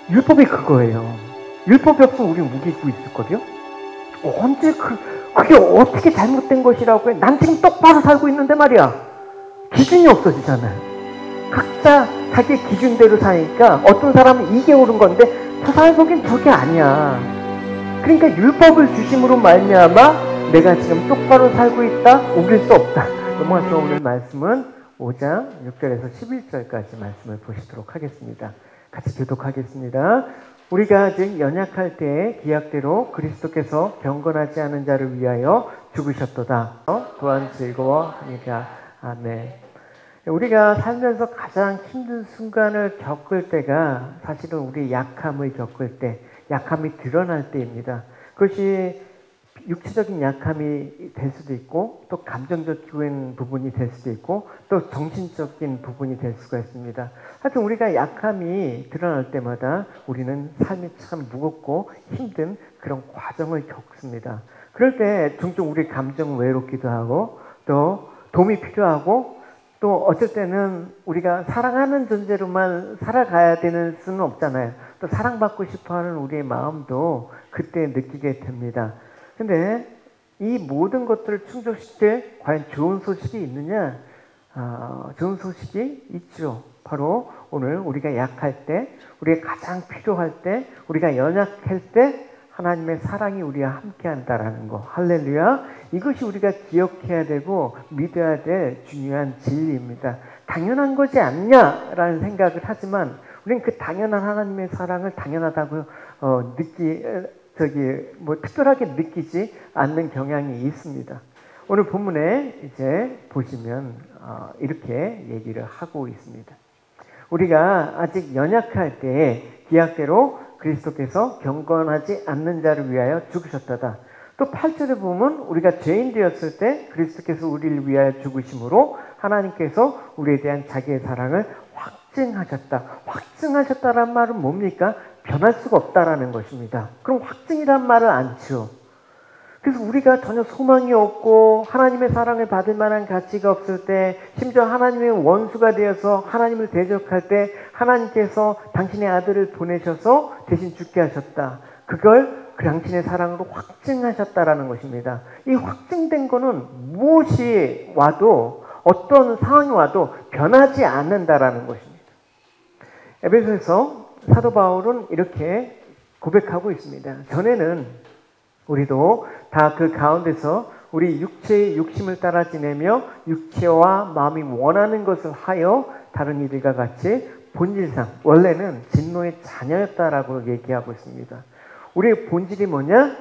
율법이 그거예요. 율법이 없으면 우리 무기 입고 있을 거요. 언제 그게 어떻게 잘못된 것이라고 해? 난 지금 똑바로 살고 있는데 말이야. 기준이 없어지잖아요. 각자 자기 기준대로 사니까 어떤 사람은 이게 옳은 건데 저 사람 속엔 저게 아니야. 그러니까 율법을 주심으로 말미암아 내가 지금 똑바로 살고 있다, 우길 수 없다. 넘어가서 오늘 말씀은 5장 6절에서 11절까지 말씀을 보시도록 하겠습니다. 같이 교독하겠습니다. 우리가 아직 연약할 때에 기약대로 그리스도께서 경건하지 않은 자를 위하여 죽으셨도다. 또한 즐거워하니라. 아멘. 우리가 살면서 가장 힘든 순간을 겪을 때가 사실은 우리 약함을 겪을 때, 약함이 드러날 때입니다. 그것이 육체적인 약함이 될 수도 있고, 또 감정적인 부분이 될 수도 있고, 또 정신적인 부분이 될 수가 있습니다. 하여튼 우리가 약함이 드러날 때마다 우리는 삶이 참 무겁고 힘든 그런 과정을 겪습니다. 그럴 때 종종 우리 감정은 외롭기도 하고, 또 도움이 필요하고, 또 어쩔 때는 우리가 사랑하는 존재로만 살아가야 되는 수는 없잖아요. 또 사랑받고 싶어하는 우리의 마음도 그때 느끼게 됩니다. 근데 이 모든 것들을 충족시킬 과연 좋은 소식이 있느냐? 좋은 소식이 있죠. 바로 오늘 우리가 약할 때, 우리가 가장 필요할 때, 우리가 연약할 때 하나님의 사랑이 우리와 함께 한다라는 거. 할렐루야. 이것이 우리가 기억해야 되고 믿어야 될 중요한 진리입니다. 당연한 거지 않냐라는 생각을 하지만 우리는 그 당연한 하나님의 사랑을 당연하다고 특별하게 느끼지 않는 경향이 있습니다. 오늘 본문에 이제 보시면 이렇게 얘기를 하고 있습니다. 우리가 아직 연약할 때에 기약대로 그리스도께서 경건하지 않는 자를 위하여 죽으셨다다. 또 8절에 보면 우리가 죄인 되었을 때 그리스도께서 우리를 위하여 죽으심으로 하나님께서 우리에 대한 자기의 사랑을 확증하셨다. 확증하셨다란 말은 뭡니까? 변할 수가 없다라는 것입니다. 그럼 확증이란 말을 안 쳐. 그래서 우리가 전혀 소망이 없고 하나님의 사랑을 받을 만한 가치가 없을 때, 심지어 하나님의 원수가 되어서 하나님을 대적할 때 하나님께서 당신의 아들을 보내셔서 대신 죽게 하셨다. 그걸 그 당신의 사랑으로 확증하셨다라는 것입니다. 이 확증된 거는 무엇이 와도, 어떤 상황이 와도 변하지 않는다라는 것입니다. 에베소에서 사도 바울은 이렇게 고백하고 있습니다. 전에는 우리도 다 그 가운데서 우리 육체의 욕심을 따라 지내며 육체와 마음이 원하는 것을 하여 다른 이들과 같이 본질상 원래는 진노의 자녀였다라고 얘기하고 있습니다. 우리의 본질이 뭐냐?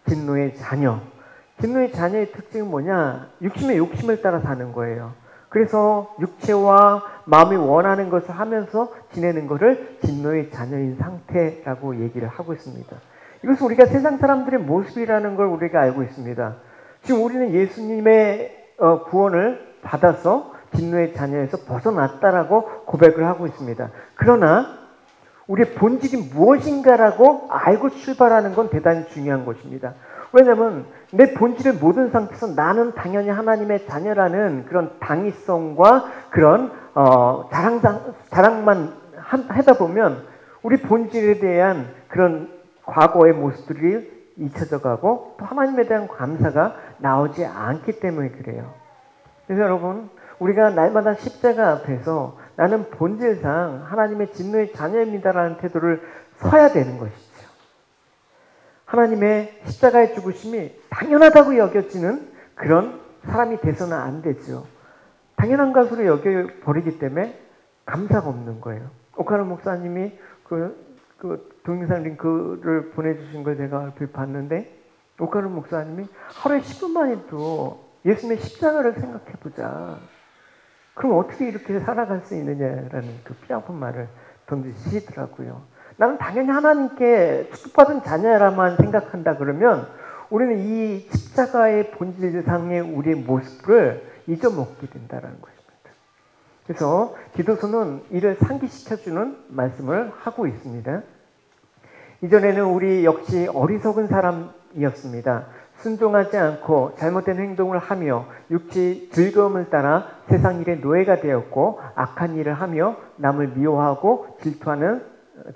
진노의 자녀. 진노의 자녀의 특징은 뭐냐? 육심의 욕심을 따라 사는 거예요. 그래서 육체와 마음이 원하는 것을 하면서 지내는 것을 진노의 자녀인 상태라고 얘기를 하고 있습니다. 이것은 우리가 세상 사람들의 모습이라는 걸 우리가 알고 있습니다. 지금 우리는 예수님의 구원을 받아서 진노의 자녀에서 벗어났다라고 고백을 하고 있습니다. 그러나 우리의 본질이 무엇인가라고 알고 출발하는 건 대단히 중요한 것입니다. 왜냐하면 내 본질을 모든 상태에서 나는 당연히 하나님의 자녀라는 그런 당위성과 그런 자랑만 하다 보면 우리 본질에 대한 그런 과거의 모습들이 잊혀져 가고 또 하나님에 대한 감사가 나오지 않기 때문에 그래요. 그래서 여러분, 우리가 날마다 십자가 앞에서 나는 본질상 하나님의 진노의 자녀입니다라는 태도를 서야 되는 것이죠. 하나님의 십자가의 죽으심이 당연하다고 여겨지는 그런 사람이 돼서는 안 되죠. 당연한 것으로 여겨버리기 때문에 감사가 없는 거예요. 오카노 목사님이 동영상 링크를 보내주신 걸 제가 얼핏 봤는데, 오카노 목사님이 하루에 10분만 해도 예수님의 십자가를 생각해보자. 그럼 어떻게 이렇게 살아갈 수 있느냐라는 그 피아픈 말을 던지시더라고요. 나는 당연히 하나님께 축복받은 자녀라만 생각한다 그러면 우리는 이 십자가의 본질상의 우리의 모습을 잊어먹게 된다는 것입니다. 그래서 디도서는 이를 상기시켜주는 말씀을 하고 있습니다. 이전에는 우리 역시 어리석은 사람이었습니다. 순종하지 않고 잘못된 행동을 하며 육체의 즐거움을 따라 세상 일의 노예가 되었고 악한 일을 하며 남을 미워하고 질투하는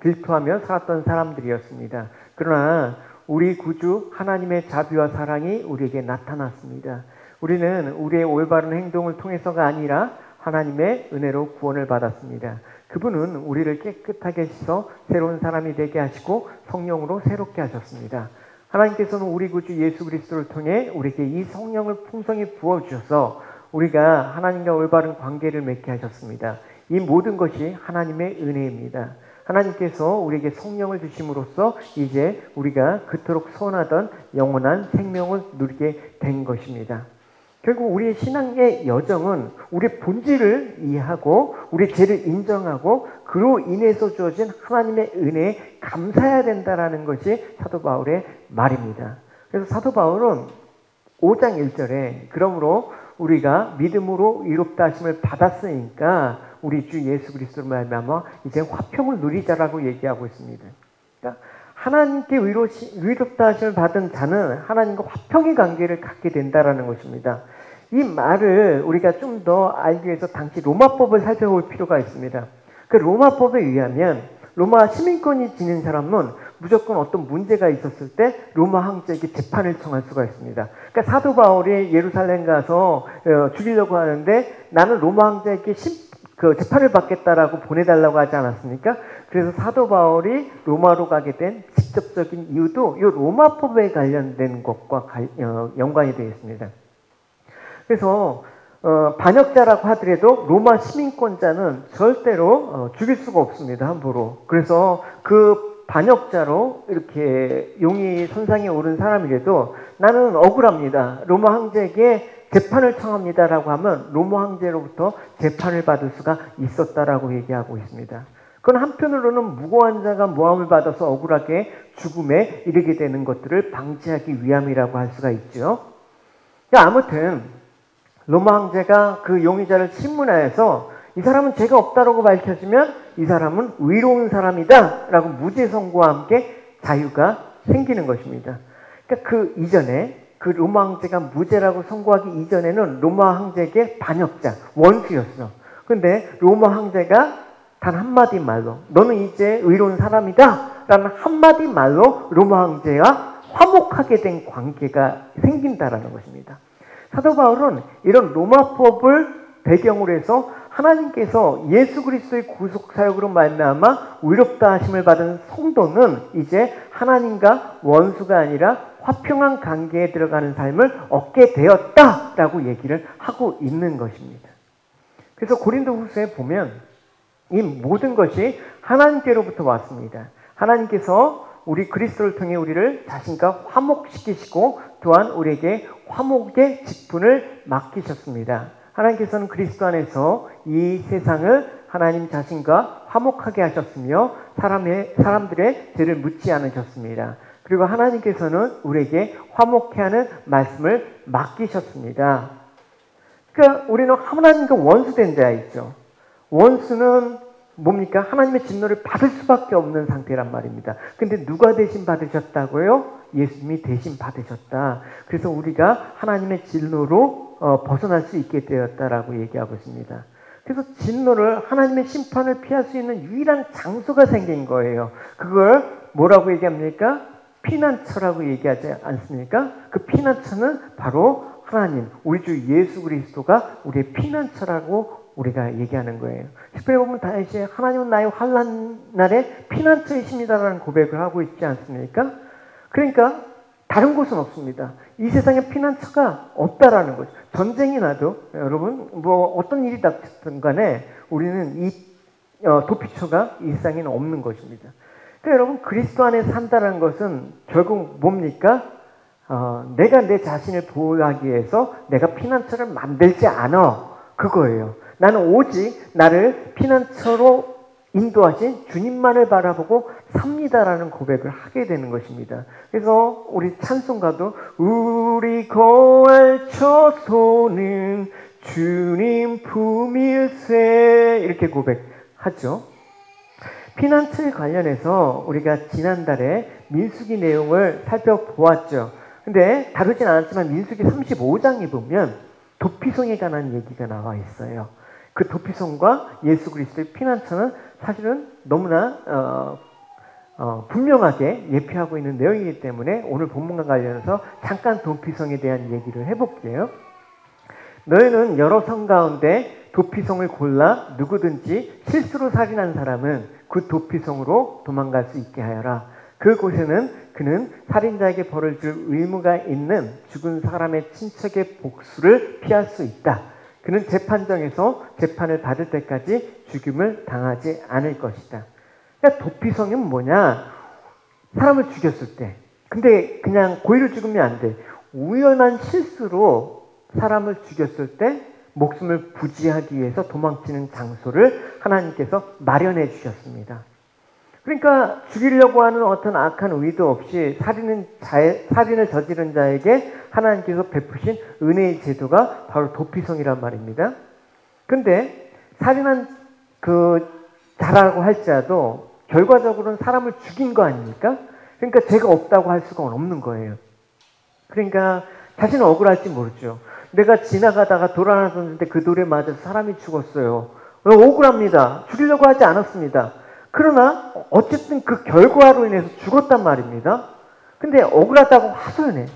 질투하며 살았던 사람들이었습니다. 그러나 우리 구주 하나님의 자비와 사랑이 우리에게 나타났습니다. 우리는 우리의 올바른 행동을 통해서가 아니라 하나님의 은혜로 구원을 받았습니다. 그분은 우리를 깨끗하게 씻어 새로운 사람이 되게 하시고 성령으로 새롭게 하셨습니다. 하나님께서는 우리 구주 예수 그리스도를 통해 우리에게 이 성령을 풍성히 부어주셔서 우리가 하나님과 올바른 관계를 맺게 하셨습니다. 이 모든 것이 하나님의 은혜입니다. 하나님께서 우리에게 성령을 주심으로써 이제 우리가 그토록 소원하던 영원한 생명을 누리게 된 것입니다. 결국 우리의 신앙의 여정은 우리의 본질을 이해하고 우리의 죄를 인정하고 그로 인해서 주어진 하나님의 은혜에 감사해야 된다는 것이 사도 바울의 말입니다. 그래서 사도 바울은 5장 1절에 그러므로 우리가 믿음으로 의롭다 하심을 받았으니까 우리 주 예수 그리스도로 말미암아 이제 화평을 누리자라고 얘기하고 있습니다. 그러니까 하나님께 의롭다 하심을 받은 자는 하나님과 화평의 관계를 갖게 된다라는 것입니다. 이 말을 우리가 좀 더 알기 위해서 당시 로마법을 살펴볼 필요가 있습니다. 그 로마법에 의하면 로마 시민권이 지닌 사람은 무조건 어떤 문제가 있었을 때 로마 황제에게 재판을 청할 수가 있습니다. 그러니까 사도 바울이 예루살렘 가서 죽이려고 하는데 나는 로마 황제에게 재판을 받겠다라고 보내달라고 하지 않았습니까? 그래서 사도 바울이 로마로 가게 된 직접적인 이유도 이 로마법에 관련된 것과 연관이 되어 있습니다. 그래서 반역자라고 하더라도 로마 시민권자는 절대로 죽일 수가 없습니다. 함부로. 그래서 그 반역자로 이렇게 용의 선상에 오른 사람이라도 나는 억울합니다. 로마 황제에게 재판을 청합니다라고 하면 로마 황제로부터 재판을 받을 수가 있었다라고 얘기하고 있습니다. 그건 한편으로는 무고한 자가 모함을 받아서 억울하게 죽음에 이르게 되는 것들을 방지하기 위함이라고 할 수가 있죠. 아무튼 로마 황제가 그 용의자를 신문하여서 이 사람은 죄가 없다라고 밝혀지면 이 사람은 의로운 사람이다 라고 무죄 선고와 함께 자유가 생기는 것입니다. 그러니까 그 이전에 그 로마 황제가 무죄라고 선고하기 이전에는 로마 황제에게 반역자, 원수였어. 근데 로마 황제가 단 한마디 말로 너는 이제 의로운 사람이다 라는 한마디 말로 로마 황제와 화목하게 된 관계가 생긴다라는 것입니다. 사도 바울은 이런 로마법을 배경으로 해서 하나님께서 예수 그리스도의 구속 사역으로 말미암아 의롭다 하심을 받은 성도는 이제 하나님과 원수가 아니라 화평한 관계에 들어가는 삶을 얻게 되었다라고 얘기를 하고 있는 것입니다. 그래서 고린도후서에 보면 이 모든 것이 하나님께로부터 왔습니다. 하나님께서 우리 그리스도를 통해 우리를 자신과 화목시키시고 또한 우리에게 화목의 직분을 맡기셨습니다. 하나님께서는 그리스도 안에서 이 세상을 하나님 자신과 화목하게 하셨으며 사람들의 죄를 묻지 않으셨습니다. 그리고 하나님께서는 우리에게 화목케 하는 말씀을 맡기셨습니다. 그러니까 우리는 하나님과 원수된 자이죠. 원수는 뭡니까? 하나님의 진노를 받을 수밖에 없는 상태란 말입니다. 근데 누가 대신 받으셨다고요? 예수님이 대신 받으셨다. 그래서 우리가 하나님의 진노로 벗어날 수 있게 되었다라고 얘기하고 있습니다. 그래서 진노를 하나님의 심판을 피할 수 있는 유일한 장소가 생긴 거예요. 그걸 뭐라고 얘기합니까? 피난처라고 얘기하지 않습니까? 그 피난처는 바로 하나님, 우리 주 예수 그리스도가 우리의 피난처라고 우리가 얘기하는 거예요. 시편에 보면 다윗이 하나님은 나의 환난 날에 피난처이십니다라는 고백을 하고 있지 않습니까? 그러니까 다른 곳은 없습니다. 이 세상에 피난처가 없다라는 거죠. 전쟁이 나도 여러분 뭐 어떤 일이 닥쳤든 간에 우리는 이 도피처가 이 세상에는 없는 것입니다. 그러니까 여러분 그리스도 안에 산다는 것은 결국 뭡니까? 내가 내 자신을 보호하기 위해서 내가 피난처를 만들지 않아. 그거예요. 나는 오직 나를 피난처로 인도하신 주님만을 바라보고 삽니다라는 고백을 하게 되는 것입니다. 그래서 우리 찬송가도 우리 거할 처소는 주님 품일세 이렇게 고백하죠. 피난처에 관련해서 우리가 지난달에 민수기 내용을 살펴보았죠. 근데 다루진 않았지만 민수기 35장에 보면 도피성에 관한 얘기가 나와 있어요. 그 도피성과 예수 그리스도의 피난처는 사실은 너무나 분명하게 예표하고 있는 내용이기 때문에 오늘 본문과 관련해서 잠깐 도피성에 대한 얘기를 해볼게요. 너희는 여러 성 가운데 도피성을 골라 누구든지 실수로 살인한 사람은 그 도피성으로 도망갈 수 있게 하여라. 그곳에는 그는 살인자에게 벌을 줄 의무가 있는 죽은 사람의 친척의 복수를 피할 수 있다. 그는 재판정에서 재판을 받을 때까지 죽임을 당하지 않을 것이다. 그러니까 도피성은 뭐냐? 사람을 죽였을 때. 근데 그냥 고의로 죽으면 안 돼. 우연한 실수로 사람을 죽였을 때 목숨을 부지하기 위해서 도망치는 장소를 하나님께서 마련해 주셨습니다. 그러니까 죽이려고 하는 어떤 악한 의도 없이 살인을 저지른 자에게 하나님께서 베푸신 은혜의 제도가 바로 도피성이란 말입니다. 근데 살인한 자라고 할지라도 결과적으로는 사람을 죽인 거 아닙니까? 그러니까 죄가 없다고 할 수가 없는 거예요. 그러니까 자신은 억울할지 모르죠. 내가 지나가다가 돌 하나 줬는데 그 돌에 맞아서 사람이 죽었어요. 억울합니다. 죽이려고 하지 않았습니다. 그러나 어쨌든 그 결과로 인해서 죽었단 말입니다. 근데 억울하다고 하소연해.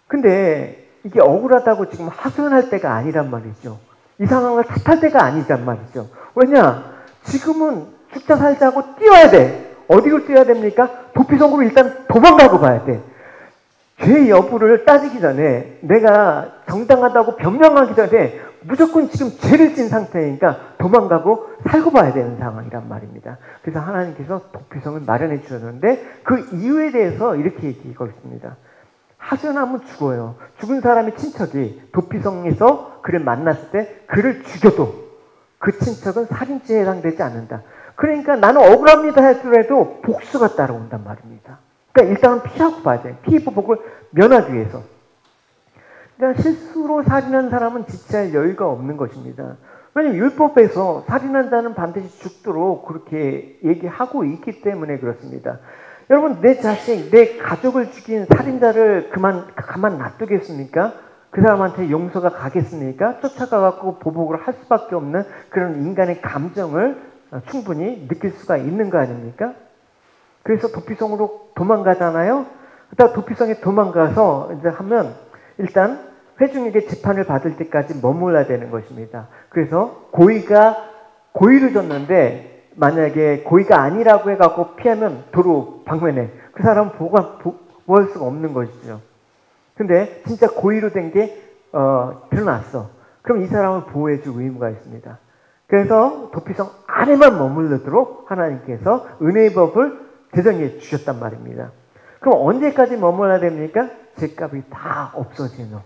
근데 이게 억울하다고 지금 하소연할 때가 아니란 말이죠. 이 상황을 탓할 때가 아니란 말이죠. 왜냐? 지금은 죽자 살자고 뛰어야 돼. 어디로 뛰어야 됩니까? 도피성으로 일단 도망가고 봐야 돼. 죄 여부를 따지기 전에, 내가 정당하다고 변명하기 전에 무조건 지금 죄를 진 상태니까 도망가고 살고 봐야 되는 상황이란 말입니다. 그래서 하나님께서 도피성을 마련해 주셨는데 그 이유에 대해서 이렇게 얘기하고 있습니다. 하소연하면 죽어요. 죽은 사람의 친척이 도피성에서 그를 만났을 때 그를 죽여도 그 친척은 살인죄에 해당되지 않는다. 그러니까 나는 억울합니다 할지라도 복수가 따라온단 말입니다. 그러니까 일단은 피하고 봐야 돼요. 피해보복을 면하기 위해서. 그러니까 실수로 살인한 사람은 지체할 여유가 없는 것입니다. 왜냐하면 율법에서 살인한 자는 반드시 죽도록 그렇게 얘기하고 있기 때문에 그렇습니다. 여러분, 내 자식, 내 가족을 죽인 살인자를 가만 놔두겠습니까? 그 사람한테 용서가 가겠습니까? 쫓아가갖고 보복을 할 수밖에 없는 그런 인간의 감정을 충분히 느낄 수가 있는 거 아닙니까? 그래서 도피성으로 도망가잖아요. 그러다 도피성에 도망가서 이제 하면 일단 회중에게 재판을 받을 때까지 머물러야 되는 것입니다. 그래서 고의를 줬는데 만약에 고의가 아니라고 해갖고 피하면 도로 방면에 그 사람은 보호할 수가 없는 것이죠. 근데 진짜 고의로 된 게 드러났어. 그럼 이 사람을 보호해줄 의무가 있습니다. 그래서 도피성 안에만 머물르도록 하나님께서 은혜의 법을 제정해 주셨단 말입니다. 그럼 언제까지 머물러야 됩니까? 죄값이 다 없어지는.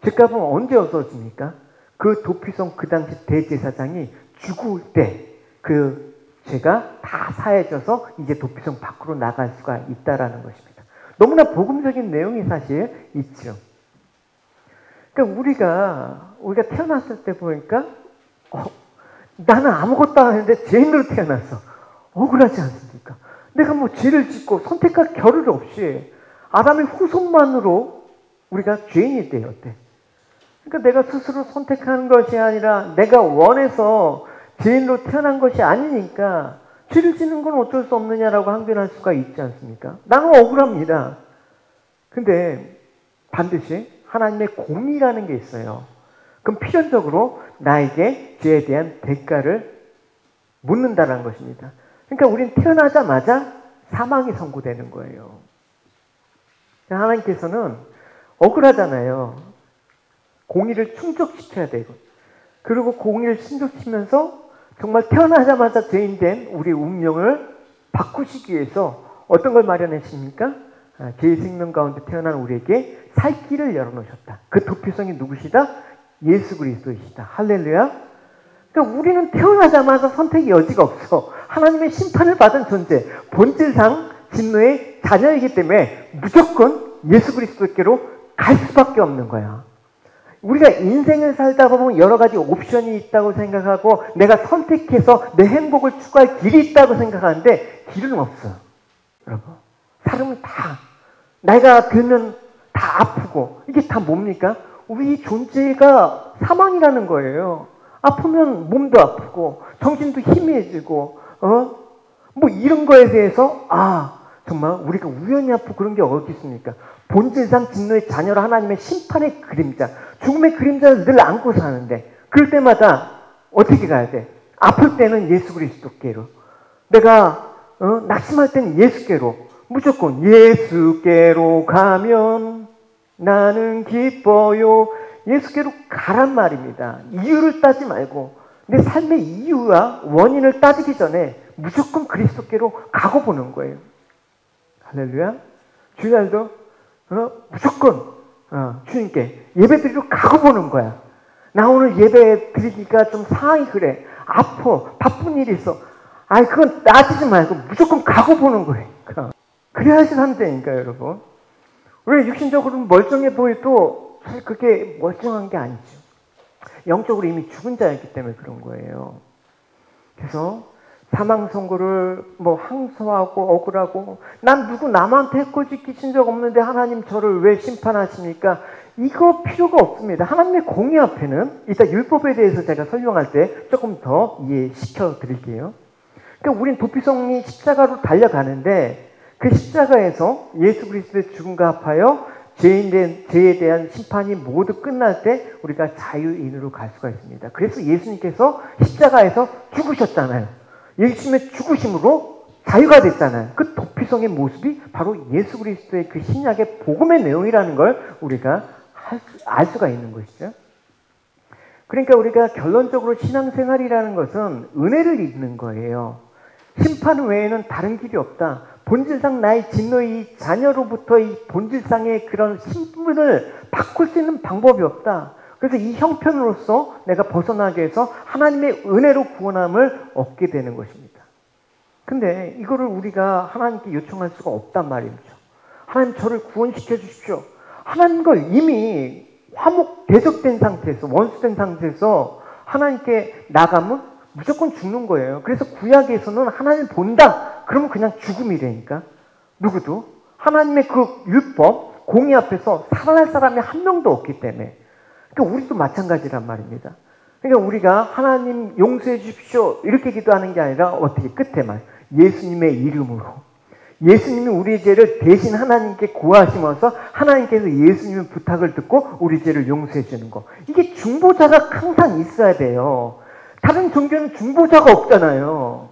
죄값은 언제 없어집니까? 그 도피성 그 당시 대제사장이 죽을 때 그 죄가 다 사해져서 이제 도피성 밖으로 나갈 수가 있다라는 것입니다. 너무나 복음적인 내용이 사실 있죠. 그러니까 우리가 태어났을 때 보니까 나는 아무것도 안 했는데 죄인으로 태어났어. 억울하지 않습니까? 내가 뭐 죄를 짓고 선택할 겨를 없이 아담의 후손만으로 우리가 죄인이 되었대. 그러니까 내가 스스로 선택하는 것이 아니라 내가 원해서 죄인으로 태어난 것이 아니니까 죄를 짓는 건 어쩔 수 없느냐라고 항변할 수가 있지 않습니까? 나는 억울합니다. 근데 반드시 하나님의 공의라는 게 있어요. 그럼 필연적으로 나에게 죄에 대한 대가를 묻는다는 것입니다. 그러니까 우린 태어나자마자 사망이 선고되는 거예요. 하나님께서는 억울하잖아요. 공의를 충족시켜야 되고, 그리고 공의를 충족시키면서 정말 태어나자마자 죄인된 우리 운명을 바꾸시기 위해서 어떤 걸 마련했습니까? 죄의 생명 가운데 태어난 우리에게 살 길을 열어놓으셨다. 그 도피성이 누구시다? 예수 그리스도이시다. 할렐루야. 그러니까 우리는 태어나자마자 선택의 여지가 없어. 하나님의 심판을 받은 존재, 본질상 진노의 자녀이기 때문에 무조건 예수 그리스도께로 갈 수밖에 없는 거야. 우리가 인생을 살다 보면 여러 가지 옵션이 있다고 생각하고 내가 선택해서 내 행복을 추구할 길이 있다고 생각하는데 길은 없어. 여러분, 사람은 다 나이가 들면 다 아프고 이게 다 뭡니까? 우리 존재가 사망이라는 거예요. 아프면 몸도 아프고 정신도 희미해지고 뭐 이런 거에 대해서 정말 우리가 우연히 아프고 그런 게 어디 있습니까? 본질상 진노의 자녀로 하나님의 심판의 그림자, 죽음의 그림자를 늘 안고 사는데 그럴 때마다 어떻게 가야 돼? 아플 때는 예수 그리스도께로, 내가 낙심할 때는 예수께로, 무조건 예수께로 가면 나는 기뻐요. 예수께로 가란 말입니다. 이유를 따지 말고 내 삶의 이유와 원인을 따지기 전에 무조건 그리스도께로 가고 보는 거예요. 할렐루야. 주일날도 무조건 주님께 예배드리러 가고 보는 거야. 나 오늘 예배 드리기가 좀 상황이 그래, 아파, 바쁜 일이 있어. 그건 따지지 말고 무조건 가고 보는 거예요. 그래야지 산다니까요, 여러분. 우리가 육신적으로 멀쩡해 보여도 사실 그게 멀쩡한 게 아니죠. 영적으로 이미 죽은 자였기 때문에 그런 거예요. 그래서 사망 선고를 항소하고 억울하고, 난 누구 남한테 해코지 끼친 적 없는데 하나님 저를 왜 심판하십니까? 이거 필요가 없습니다. 하나님의 공의 앞에는, 이따 율법에 대해서 제가 설명할 때 조금 더 이해시켜 드릴게요. 그러니까 우린 도피성이 십자가로 달려가는데 그 십자가에서 예수 그리스도의 죽음과 합하여 죄에 대한 심판이 모두 끝날 때 우리가 자유인으로 갈 수가 있습니다. 그래서 예수님께서 십자가에서 죽으셨잖아요. 예수님의 죽으심으로 자유가 됐잖아요. 그 도피성의 모습이 바로 예수 그리스도의 그 신약의 복음의 내용이라는 걸 우리가 알 수가 있는 것이죠. 그러니까 우리가 결론적으로 신앙생활이라는 것은 은혜를 입는 거예요. 심판 외에는 다른 길이 없다. 본질상 나의 진노의 자녀로부터 이 본질상의 그런 신분을 바꿀 수 있는 방법이 없다. 그래서 이 형편으로서 내가 벗어나게 해서 하나님의 은혜로 구원함을 얻게 되는 것입니다. 근데 이거를 우리가 하나님께 요청할 수가 없단 말이죠. 하나님 저를 구원시켜 주십시오. 하나님과 이미 화목 대적된 상태에서, 원수된 상태에서 하나님께 나가면 무조건 죽는 거예요. 그래서 구약에서는 하나님 본다 그러면 그냥 죽음이라니까. 누구도 하나님의 그 율법 공의 앞에서 살아날 사람이 한 명도 없기 때문에. 그러니까 우리도 마찬가지란 말입니다. 그러니까 우리가 하나님 용서해 주십시오 이렇게 기도하는 게 아니라 어떻게 끝에만 예수님의 이름으로, 예수님이 우리의 죄를 대신 하나님께 구하시면서 하나님께서 예수님의 부탁을 듣고 우리 죄를 용서해 주는 거. 이게 중보자가 항상 있어야 돼요. 다른 종교는 중보자가 없잖아요.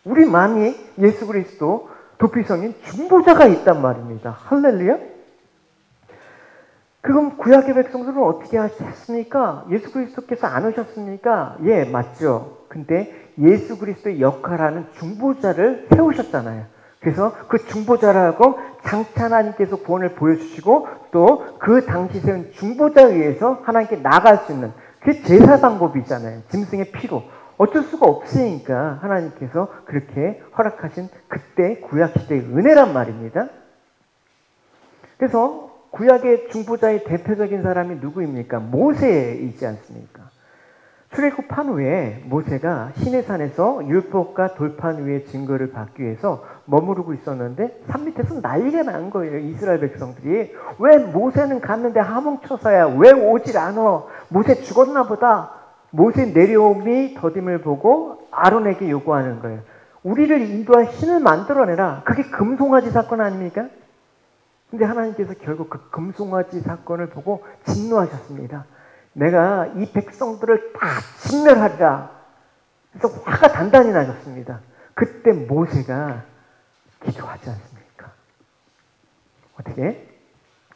우리만이 예수 그리스도 도피성인 중보자가 있단 말입니다. 할렐루야. 그럼 구약의 백성들은 어떻게 하셨습니까? 예수 그리스도께서 안 오셨습니까? 예, 맞죠. 근데 예수 그리스도의 역할하는 중보자를 세우셨잖아요. 그래서 그 중보자라고 장차 하나님께서 구원을 보여주시고 또 그 당시 세운 중보자에 의해서 하나님께 나갈 수 있는 그게 제사 방법이잖아요. 짐승의 피로. 어쩔 수가 없으니까 하나님께서 그렇게 허락하신 그때 구약시대의 은혜란 말입니다. 그래서 구약의 중보자의 대표적인 사람이 누구입니까? 모세이지 않습니까? 출애굽한 후에 모세가 시내산에서 율법과 돌판 위에 증거를 받기 위해서 머무르고 있었는데 산 밑에서 난리가 난 거예요. 이스라엘 백성들이. 왜 모세는 갔는데 하몽쳐서야 왜 오질 않아? 모세 죽었나 보다. 모세 내려옴이 더딤을 보고 아론에게 요구하는 거예요. 우리를 인도할 신을 만들어내라. 그게 금송아지 사건 아닙니까? 근데 하나님께서 결국 그 금송아지 사건을 보고 진노하셨습니다. 내가 이 백성들을 다 진멸하리라. 그래서 화가 단단히 나셨습니다. 그때 모세가 기도하지 않습니까? 어떻게?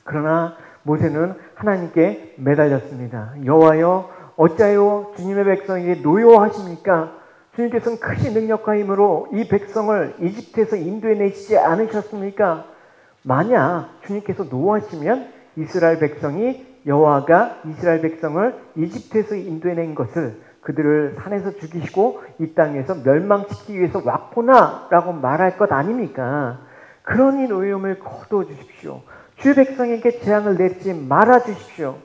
그러나 모세는 하나님께 매달렸습니다. 여호와여 어찌하여 주님의 백성에게 노여워하십니까? 주님께서는 크신 능력과 힘으로 이 백성을 이집트에서 인도해내시지 않으셨습니까? 만약 주님께서 노하시면 이스라엘 백성이 여호와가 이스라엘 백성을 이집트에서 인도해낸 것을 그들을 산에서 죽이시고 이 땅에서 멸망시키기 위해서 왔구나 라고 말할 것 아닙니까? 그러니 노여움을 거두어 주십시오. 주의 백성에게 재앙을 내리지 말아 주십시오.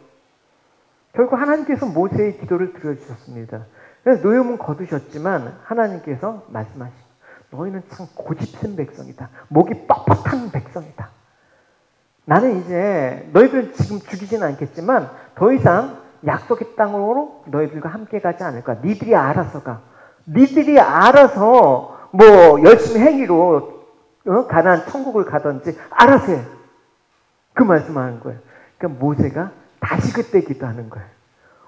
결국 하나님께서 모세의 기도를 들어주셨습니다. 그래서 노여움은 거두셨지만 하나님께서 말씀하십니다. 너희는 참 고집센 백성이다. 목이 뻣뻣한 백성이다. 나는 이제 너희들 지금 죽이지는 않겠지만 더 이상 약속의 땅으로 너희들과 함께 가지 않을 거야. 니들이 알아서 가. 니들이 알아서 뭐 열심히 행위로 가나안 천국을 가든지 알아서 해. 그 말씀하는 거예요. 그러니까 모세가 다시 그때 기도하는 거예요.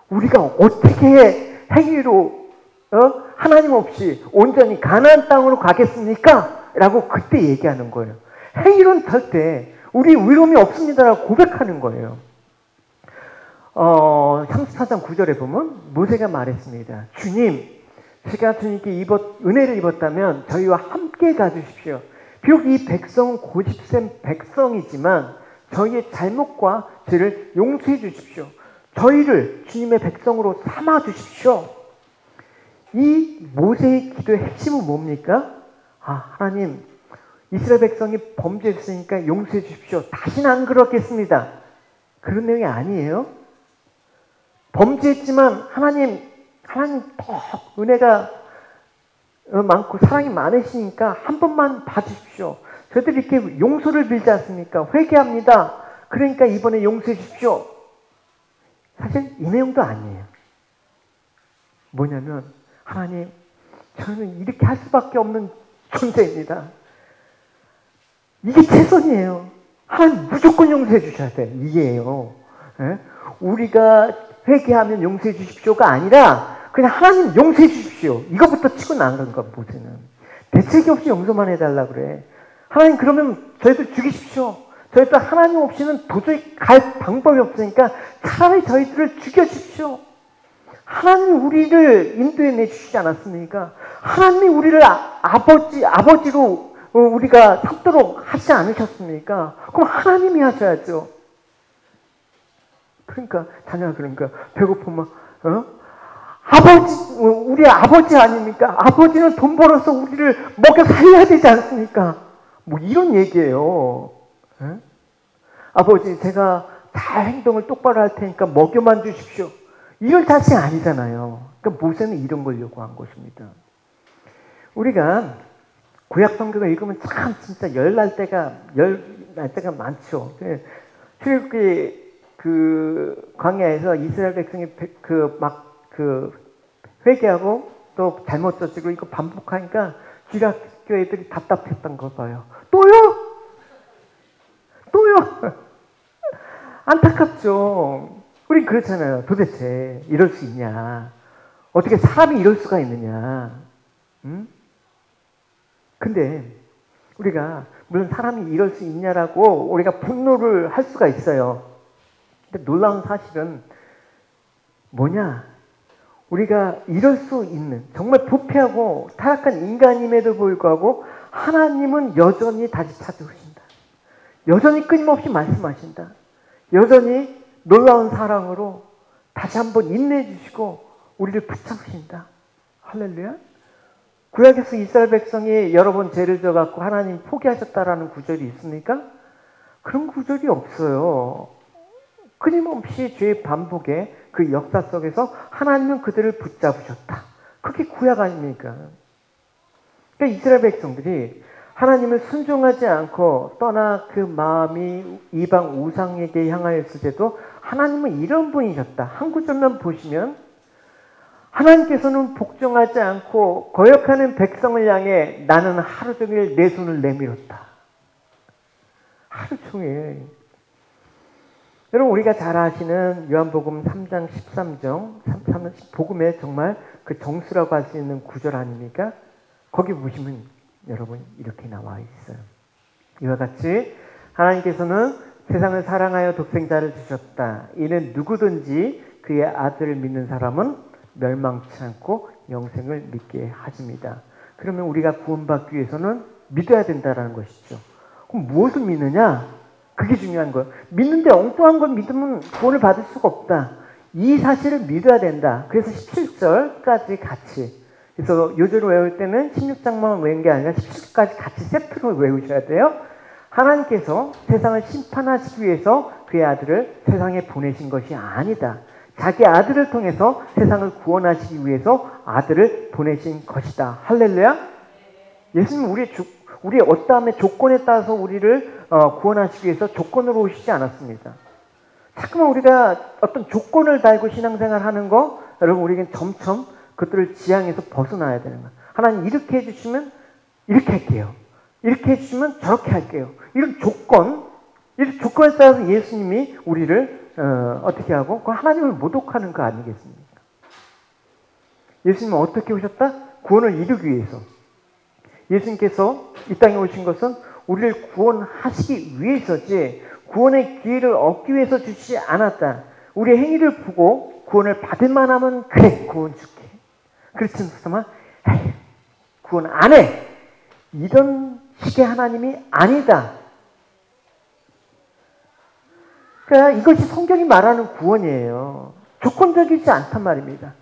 우리가 어떻게 행위로 하나님 없이 온전히 가나안 땅으로 가겠습니까? 라고 그때 얘기하는 거예요. 행위로는 절대 우리 의로움이 없습니다라고 고백하는 거예요. 34장 9절에 보면 모세가 말했습니다. 주님, 제가 주님께 은혜를 입었다면 저희와 함께 가주십시오. 비록 이 백성은 고집센 백성이지만 저희의 잘못과 죄를 용서해 주십시오. 저희를 주님의 백성으로 삼아 주십시오. 이 모세의 기도의 핵심은 뭡니까? 하나님, 이스라엘 백성이 범죄했으니까 용서해 주십시오. 다시는 안 그렇겠습니다. 그런 내용이 아니에요. 범죄했지만 하나님 더 은혜가 많고 사랑이 많으시니까 한 번만 봐주십시오. 저희들이 이렇게 용서를 빌지 않습니까? 회개합니다. 그러니까 이번에 용서해 주십시오. 사실 이 내용도 아니에요. 뭐냐면 하나님, 저는 이렇게 할 수밖에 없는 존재입니다. 이게 최선이에요. 하나님 무조건 용서해 주셔야 돼. 이게요. 예? 우리가 회개하면 용서해 주십시오가 아니라 그냥 하나님 용서해 주십시오. 이거부터 치고 나간 거야, 모세는. 대책이 없이 용서만 해달라 그래. 하나님 그러면 저희들 죽이십시오. 저희들 하나님 없이는 도저히 갈 방법이 없으니까 차라리 저희들을 죽여주십시오. 하나님이 우리를 인도해 내주시지 않았습니까? 하나님이 우리를 아버지로 우리가 삼도록 하지 않으셨습니까? 그럼 하나님이 하셔야죠. 그러니까 자녀가 그러니까 배고프면 우리 아버지 아닙니까? 아버지는 돈 벌어서 우리를 먹여 살려야 되지 않습니까? 뭐 이런 얘기예요. 에? 아버지, 제가 잘 행동을 똑바로 할 테니까 먹여만 주십시오. 이런 자식 아니잖아요. 그러니까 모세는 이런 걸 요구한 것입니다. 우리가 구약 성경을 읽으면 참 진짜 열날 때가 많죠. 출애굽기 광야에서 이스라엘 백성이 회개하고 또 잘못 저지르고 이거 반복하니까 기독교 애들이 답답했던 거 봐요. 또요? 안타깝죠. 우린 그렇잖아요. 도대체 이럴 수 있냐? 어떻게 사람이 이럴 수가 있느냐? 응? 근데 우리가 물론 사람이 이럴 수 있냐라고 우리가 분노를 할 수가 있어요. 근데 놀라운 사실은 뭐냐? 우리가 이럴 수 있는 정말 부패하고 타락한 인간임에도 불구하고 하나님은 여전히 다시 찾아오신다. 여전히 끊임없이 말씀하신다. 여전히 놀라운 사랑으로 다시 한번 인내해 주시고 우리를 붙잡으신다. 할렐루야. 구약에서 이스라엘 백성이 여러 번 죄를 져갖고 하나님 포기하셨다라는 구절이 있습니까? 그런 구절이 없어요. 끊임없이 죄의 반복에 그 역사 속에서 하나님은 그들을 붙잡으셨다. 그게 구약 아닙니까? 그러니까 이스라엘 백성들이 하나님을 순종하지 않고 떠나 그 마음이 이방 우상에게 향하였을 때도 하나님은 이런 분이셨다. 한 구절만 보시면 하나님께서는 복종하지 않고 거역하는 백성을 향해 나는 하루 종일 내 손을 내밀었다. 하루 종일. 여러분 우리가 잘 아시는 요한복음 3장 13절 복음에 정말 그 정수라고 할 수 있는 구절 아닙니까? 거기 보시면 여러분 이렇게 나와 있어요. 이와 같이 하나님께서는 세상을 사랑하여 독생자를 주셨다. 이는 누구든지 그의 아들을 믿는 사람은 멸망치 않고 영생을 믿게 하십니다. 그러면 우리가 구원받기 위해서는 믿어야 된다는 것이죠. 그럼 무엇을 믿느냐? 그게 중요한 거예요. 믿는데 엉뚱한 걸 믿으면 구원을 받을 수가 없다. 이 사실을 믿어야 된다. 그래서 17절까지 같이. 그래서 요절을 외울 때는 16장만 외운 게 아니라 17절까지 같이 세트로 외우셔야 돼요. 하나님께서 세상을 심판하시기 위해서 그의 아들을 세상에 보내신 것이 아니다. 자기 아들을 통해서 세상을 구원하시기 위해서 아들을 보내신 것이다. 할렐루야. 예수님은 우리의 어떠함의 조건에 따라서 우리를 구원하시기 위해서 조건으로 오시지 않았습니다. 자꾸만 우리가 어떤 조건을 달고 신앙생활 하는 거, 여러분 우리는 점점 그것들을 지향해서 벗어나야 되는 거예요. 하나님 이렇게 해주시면 이렇게 할게요. 이렇게 해주시면 저렇게 할게요. 이런 조건에 따라서 예수님이 우리를 어떻게 하고 그 하나님을 모독하는 거 아니겠습니까? 예수님은 어떻게 오셨다? 구원을 이루기 위해서. 예수님께서 이 땅에 오신 것은 우리를 구원하시기 위해서지 구원의 기회를 얻기 위해서 주시지 않았다. 우리의 행위를 보고 구원을 받을 만하면 그래 구원 줄게. 그렇지 않으면 구원 안 해. 이런 식의 하나님이 아니다. 그러니까 이것이 성경이 말하는 구원이에요. 조건적이지 않단 말입니다.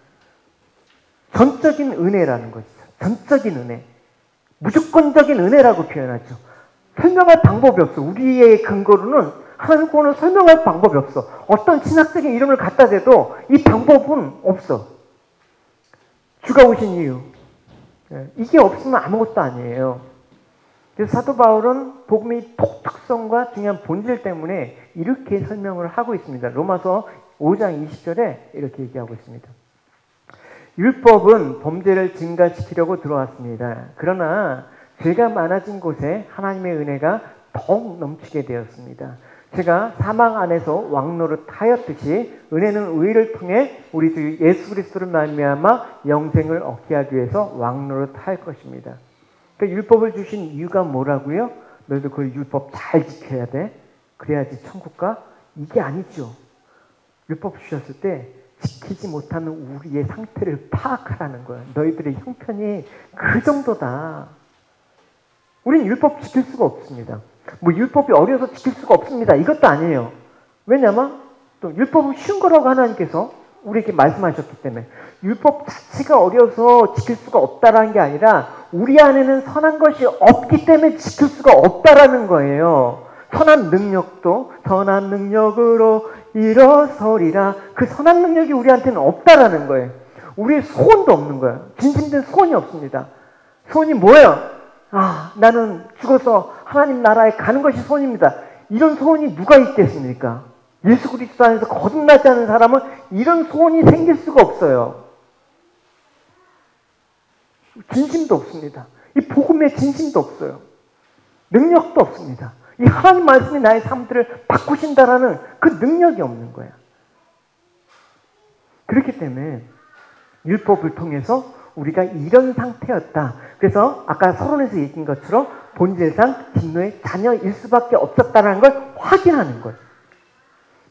전적인 은혜라는 것이죠. 전적인 은혜. 무조건적인 은혜라고 표현하죠. 설명할 방법이 없어. 우리의 근거로는 하나님 구원을 설명할 방법이 없어. 어떤 신학적인 이름을 갖다 대도 이 방법은 없어. 주가 오신 이유. 이게 없으면 아무것도 아니에요. 그래서 사도 바울은 복음의 독특성과 중요한 본질 때문에 이렇게 설명을 하고 있습니다. 로마서 5장 20절에 이렇게 얘기하고 있습니다. 율법은 범죄를 증가시키려고 들어왔습니다. 그러나 죄가 많아진 곳에 하나님의 은혜가 더욱 넘치게 되었습니다. 제가 사망 안에서 왕노릇하였듯이 은혜는 의를 통해 우리 주 예수 그리스도를 말미암아 영생을 얻게 하기 위해서 왕노릇할 것입니다. 그러니까 율법을 주신 이유가 뭐라고요? 너희도 그 율법 잘 지켜야 돼. 그래야지 천국 가? 이게 아니죠. 율법 주셨을 때 지키지 못하는 우리의 상태를 파악하라는 거예요. 너희들의 형편이 그 정도다. 우린 율법 지킬 수가 없습니다. 뭐 율법이 어려서 지킬 수가 없습니다. 이것도 아니에요. 왜냐면 또 율법은 쉬운 거라고 하나님께서 우리에게 말씀하셨기 때문에 율법 자체가 어려서 지킬 수가 없다라는 게 아니라 우리 안에는 선한 것이 없기 때문에 지킬 수가 없다라는 거예요. 선한 능력도 선한 능력으로 일어서리라. 그 선한 능력이 우리한테는 없다라는 거예요. 우리의 소원도 없는 거예요. 진심된 소원이 없습니다. 소원이 뭐예요? 나는 죽어서 하나님 나라에 가는 것이 소원입니다. 이런 소원이 누가 있겠습니까? 예수 그리스도 안에서 거듭나지 않은 사람은 이런 소원이 생길 수가 없어요. 진심도 없습니다. 이 복음의 진심도 없어요. 능력도 없습니다. 이 하나님 말씀이 나의 삶들을 바꾸신다라는 그 능력이 없는 거야. 그렇기 때문에 율법을 통해서 우리가 이런 상태였다. 그래서 아까 서론에서 얘기한 것처럼 본질상 진노의 자녀일 수밖에 없었다는 걸 확인하는 거예요.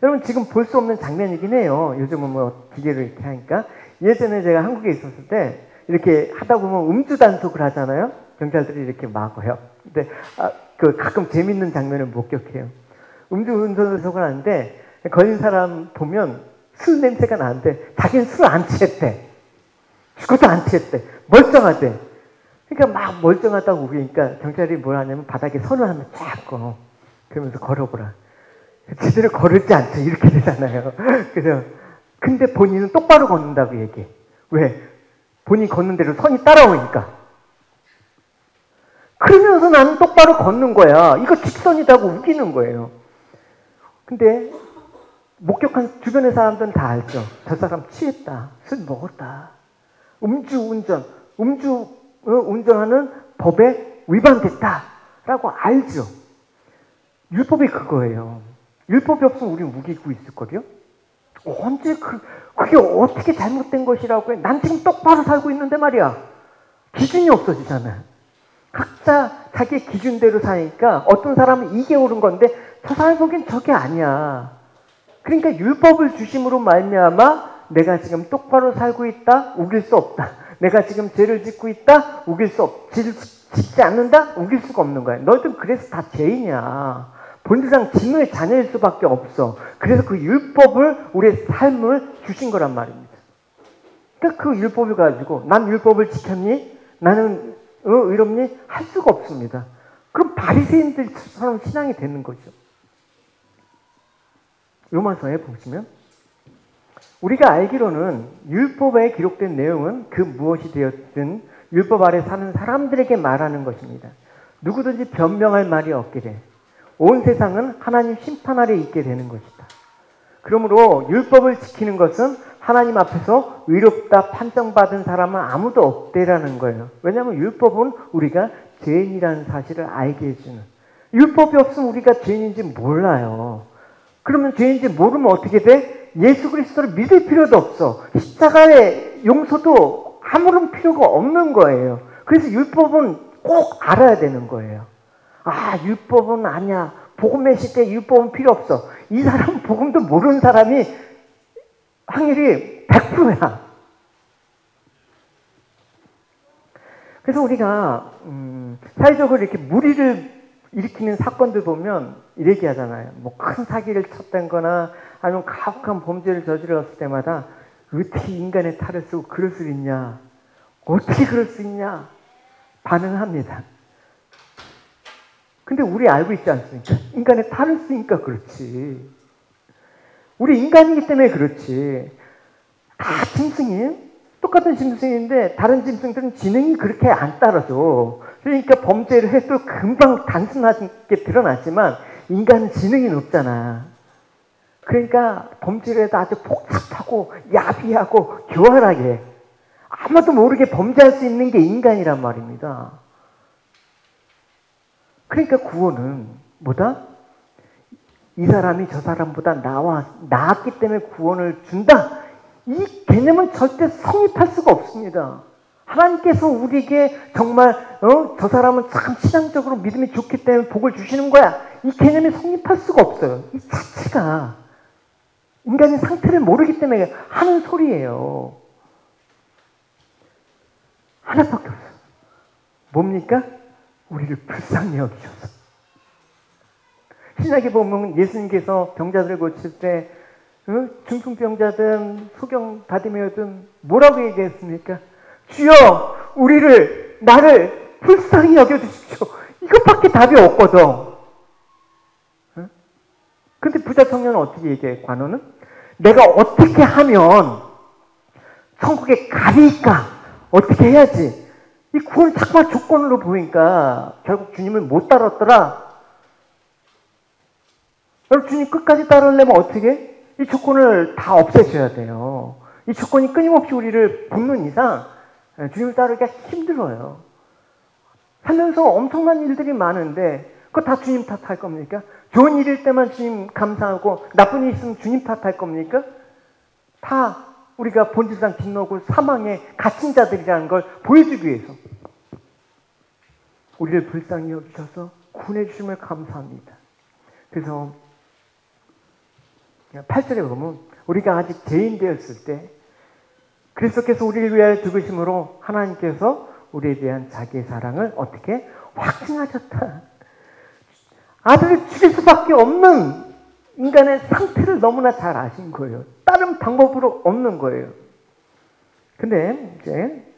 여러분 지금 볼 수 없는 장면이긴 해요. 요즘은 뭐 기계로 이렇게 하니까. 예전에 제가 한국에 있었을 때 이렇게 하다 보면 음주 단속을 하잖아요. 경찰들이 이렇게 막아요. 근데 가끔 재밌는 장면을 목격해요. 음주 운전을 하는데 걸린 사람 보면 술 냄새가 나는데 자기는 술 안 취했대. 죽어도 안 취했대. 멀쩡하대. 그러니까 막 멀쩡하다고 그러니까 경찰이 뭘 하냐면 바닥에 선을 하나 쫙 꺼. 그러면서 걸어보라. 제대로 걸을지 않죠. 이렇게 되잖아요. 그래서 근데 본인은 똑바로 걷는다고 얘기해. 왜? 본인이 걷는 대로 선이 따라오니까. 그러면서 나는 똑바로 걷는 거야. 이거 직선이다고 우기는 거예요. 근데 목격한 주변의 사람들은 다 알죠. 저 사람 취했다. 술 먹었다. 음주 운전하는 법에 위반됐다라고 알죠. 율법이 그거예요. 율법이 없으면 우리는 우기고 있을 거요. 언제 그게 어떻게 잘못된 것이라고 해? 난 지금 똑바로 살고 있는데 말이야. 기준이 없어지잖아. 각자 자기의 기준대로 사니까 어떤 사람은 이게 옳은 건데 저 사람 보기엔 저게 아니야. 그러니까 율법을 주심으로 말미암아 내가 지금 똑바로 살고 있다? 우길 수 없다. 내가 지금 죄를 짓고 있다? 우길 수 없다. 죄를 짓지 않는다? 우길 수가 없는 거야. 너희들 그래서 다 죄인이야. 본질상 진노의 자녀일 수밖에 없어. 그래서 그 율법을 우리의 삶을 주신 거란 말입니다. 그러니까 그 율법을 가지고 난 율법을 지켰니? 나는 의롭니? 할 수가 없습니다. 그럼 바리새인들처럼 신앙이 되는 거죠. 로마서에 보시면 우리가 알기로는 율법에 기록된 내용은 그 무엇이 되었든 율법 아래 사는 사람들에게 말하는 것입니다. 누구든지 변명할 말이 없게 돼. 온 세상은 하나님 심판 아래 있게 되는 것이다. 그러므로 율법을 지키는 것은 하나님 앞에서 의롭다 판정받은 사람은 아무도 없대라는 거예요. 왜냐하면 율법은 우리가 죄인이라는 사실을 알게 해주는. 율법이 없으면 우리가 죄인인지 몰라요. 그러면 죄인인지 모르면 어떻게 돼? 예수 그리스도를 믿을 필요도 없어. 십자가의 용서도 아무런 필요가 없는 거예요. 그래서 율법은 꼭 알아야 되는 거예요. 아, 율법은 아니야. 복음의 시대에 율법은 필요 없어. 이 사람은 복음도 모르는 사람이 확률이 100%야. 그래서 우리가 사회적으로 이렇게 무리를 일으키는 사건들 보면 이렇게 하잖아요. 뭐 큰 사기를 쳤다거나 아니면 가혹한 범죄를 저질렀을 때마다 어떻게 인간의 탈을 쓰고 그럴 수 있냐? 어떻게 그럴 수 있냐? 반응합니다. 근데 우리 알고 있지 않습니까? 인간의 탈을 쓰니까 그렇지. 우리 인간이기 때문에 그렇지. 다 짐승이에요. 똑같은 짐승인데 다른 짐승들은 지능이 그렇게 안 따라줘. 그러니까 범죄를 해도 금방 단순하게 드러나지만 인간은 지능이 높잖아. 그러니까 범죄를 해도 아주 복잡하고 야비하고 교활하게 아무도 모르게 범죄할 수 있는 게 인간이란 말입니다. 그러니까 구원은 뭐다? 이 사람이 저 사람보다 나았기 때문에 구원을 준다. 이 개념은 절대 성립할 수가 없습니다. 하나님께서 우리에게 정말 저 사람은 참 신앙적으로 믿음이 좋기 때문에 복을 주시는 거야. 이 개념이 성립할 수가 없어요. 이 자체가 인간의 상태를 모르기 때문에 하는 소리예요. 하나밖에 없어요. 뭡니까? 우리를 불쌍히 여기셔서. 신약에 보면 예수님께서 병자들을 고칠 때 중풍병자든 소경 바디메어든 뭐라고 얘기했습니까? 주여 나를 불쌍히 여겨주십시오. 이것밖에 답이 없거든. 근데 부자 청년은 어떻게 얘기해? 관원은? 내가 어떻게 하면 천국에 가리까? 어떻게 해야지? 이 구원을 자꾸만 조건으로 보니까 결국 주님을 못 따랐더라. 여러분, 주님 끝까지 따르려면 어떻게 해? 이 조건을 다 없애줘야 돼요. 이 조건이 끊임없이 우리를 붙는 이상 주님을 따르기가 힘들어요. 살면서 엄청난 일들이 많은데 그거 다 주님 탓할 겁니까? 좋은 일일 때만 주님 감사하고 나쁜 일 있으면 주님 탓할 겁니까? 다 우리가 본질상 뒷노고 사망에 갇힌 자들이라는 걸 보여주기 위해서 우리를 불쌍히 여기셔서 구원해 주심을 감사합니다. 그래서 8절에 보면 우리가 아직 죄인 되었을 때 그리스도께서 우리를 위하여 죽으심으로 하나님께서 우리에 대한 자기의 사랑을 어떻게 확증하셨다. 아들을 죽일 수밖에 없는 인간의 상태를 너무나 잘 아신 거예요. 다른 방법으로 없는 거예요. 근데 이제